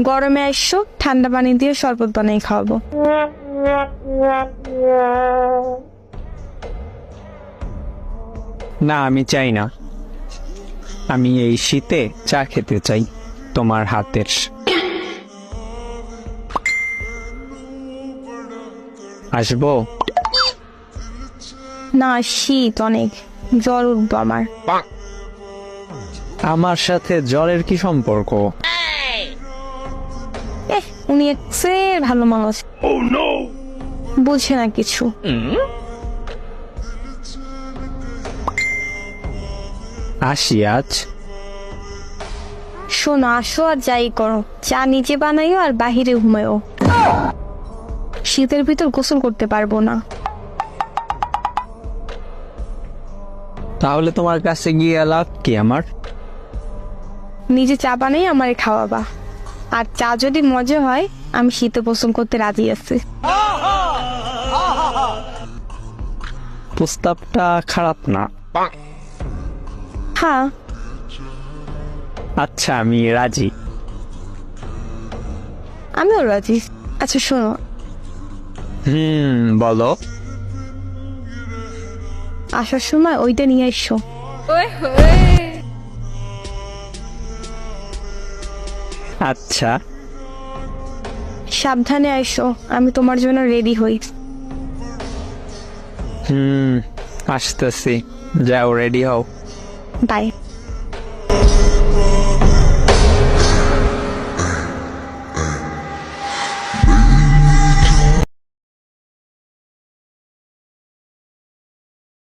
গরমে আসছো, ঠান্ডা পানি দিয়ে শরবত বানিয়ে খাওয়াবো। না, আমি চাই না। আমি এই শীতে চা খেতে চাই তোমার হাতের। আসবো? না, শীত অনেক, জ্বর উঠবো আমার। আমার সাথে জ্বরের কি সম্পর্ক? উনি এক্সের ভালো মানুষ, বুঝে না কিছু। আসি আজ। শোনো, আসো আর যাই করো, চা নিজে বানাইও আর বাহিরে ঘুমাইও। শীতের ভিতর গোসল করতে পারবো না। তাহলে তোমার কাছে গিয়ে লাভ কি আমার? নিজে চা বানাই আমারে খাওয়াবা, আর চা যদি মজা হয় আমি শীতে গোসল করতে রাজি আছি। প্রস্তাবটা খারাপ না। হ্যাঁ, আচ্ছা, আমি রাজি। আমিও রাজি। আচ্ছা শোনো, বলো। আসার সময় ওইটা নিয়ে এসো। আচ্ছা। সাবধানে এসো, আমি তোমার জন্য রেডি হই। আসতেছি। যাও, রেডি হও। বাই।